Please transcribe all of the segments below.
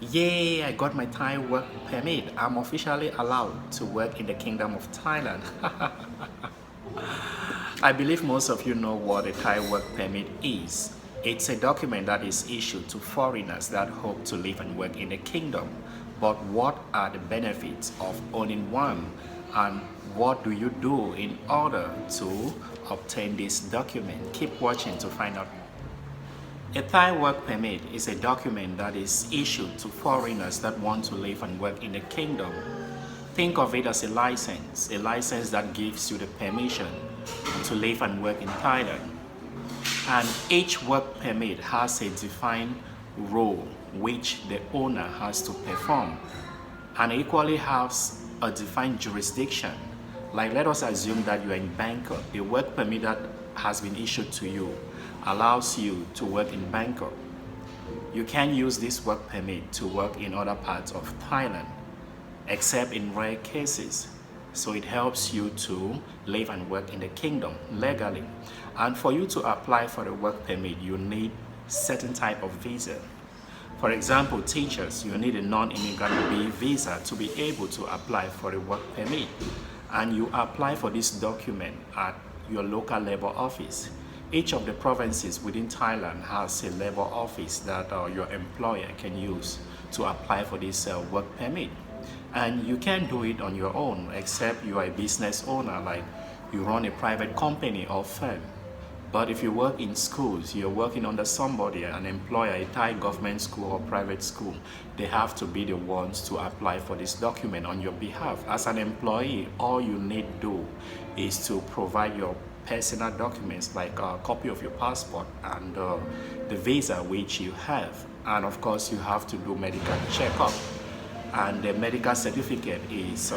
Yay, I got my Thai work permit. I'm officially allowed to work in the Kingdom of Thailand. I believe most of you know what a Thai work permit is. It's a document that is issued to foreigners that hope to live and work in the kingdom. But what are the benefits of owning one? And what do you do in order to obtain this document? Keep watching to find out more. A Thai work permit is a document that is issued to foreigners that want to live and work in the kingdom. Think of it as a license that gives you the permission to live and work in Thailand. And each work permit has a defined role which the owner has to perform, and equally has a defined jurisdiction. Like, let us assume that you are in Bangkok. The work permit that has been issued to you allows you to work in Bangkok. You can use this work permit to work in other parts of Thailand, except in rare cases. So it helps you to live and work in the kingdom legally. And for you to apply for a work permit, you need certain type of visa. For example, teachers, you need a non-immigrant B visa to be able to apply for a work permit. And you apply for this document at your local labor office. Each of the provinces within Thailand has a labor office that your employer can use to apply for this work permit. And you can do it on your own, except you are a business owner, like you run a private company or firm. But if you work in schools, you're working under somebody, an employer, a Thai government school or private school, they have to be the ones to apply for this document on your behalf. As an employee, all you need to do is to provide your personal documents, like a copy of your passport and the visa which you have. And of course, you have to do medical checkup. And the medical certificate is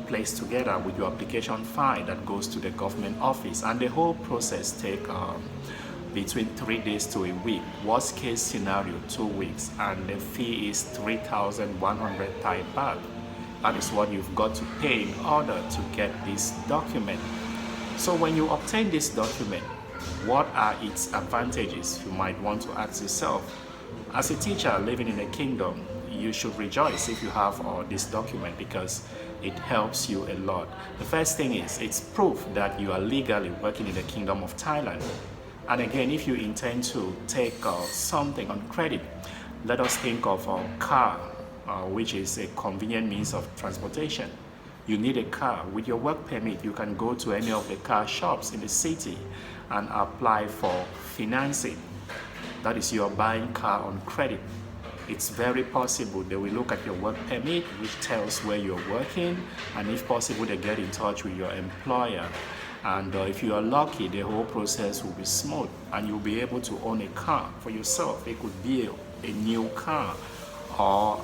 placed together with your application file that goes to the government office, and the whole process takes between 3 days to a week. Worst case scenario, 2 weeks, and the fee is 3,100 Thai baht. That is what you've got to pay in order to get this document. So when you obtain this document, what are its advantages? You might want to ask yourself. As a teacher living in a kingdom, you should rejoice if you have this document, because it helps you a lot. The first thing is, it's proof that you are legally working in the Kingdom of Thailand. And again, if you intend to take something on credit, let us think of a car, which is a convenient means of transportation. You need a car. With your work permit, you can go to any of the car shops in the city and apply for financing. That is, you're buying car on credit. It's very possible they will look at your work permit, which tells where you're working, and if possible, they get in touch with your employer. And if you are lucky, the whole process will be smooth, and you'll be able to own a car for yourself. It could be a new car or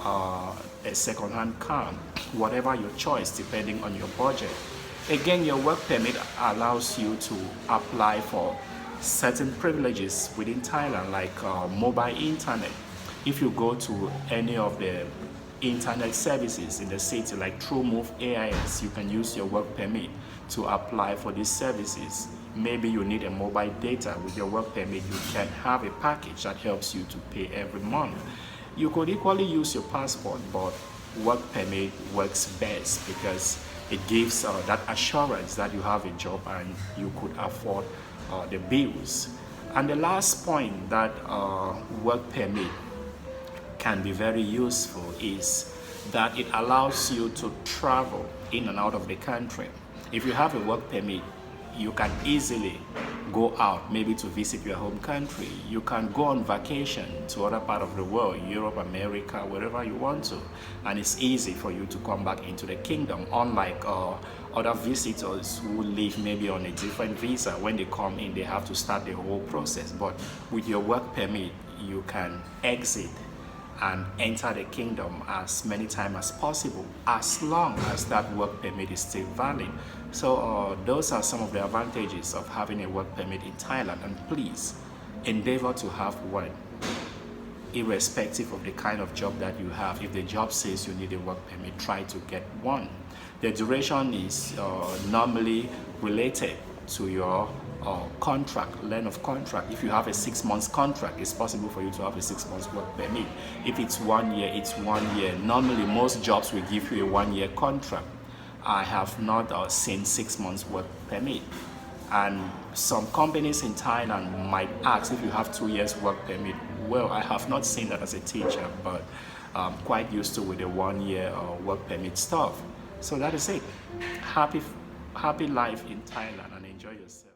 a second-hand car, whatever your choice, depending on your budget. Again, your work permit allows you to apply for certain privileges within Thailand, like mobile internet. If you go to any of the internet services in the city, like TrueMove AIS, you can use your work permit to apply for these services. Maybe you need a mobile data. With your work permit, you can have a package that helps you to pay every month. You could equally use your passport, but work permit works best because it gives that assurance that you have a job and you could afford the bills. And the last point that work permit can be very useful is that it allows you to travel in and out of the country. If you have a work permit, you can easily go out, maybe to visit your home country. You can go on vacation to other part of the world, Europe, America, wherever you want to. And it's easy for you to come back into the kingdom, unlike other visitors who live maybe on a different visa. When they come in, they have to start the whole process. But with your work permit, you can exit and enter the kingdom as many times as possible, as long as that work permit is still valid. So those are some of the advantages of having a work permit in Thailand, and please endeavor to have one, irrespective of the kind of job that you have. If the job says you need a work permit, try to get one. The duration is normally related to your contract, length of contract. If you have a 6 months contract, it's possible for you to have a 6 months work permit. If it's 1 year, it's 1 year. Normally, most jobs will give you a 1 year contract. I have not seen 6 months work permit. And some companies in Thailand might ask if you have 2 years work permit. Well, I have not seen that as a teacher, but I'm quite used to with the 1 year work permit stuff. So that is it. Happy life in Thailand and enjoy yourself.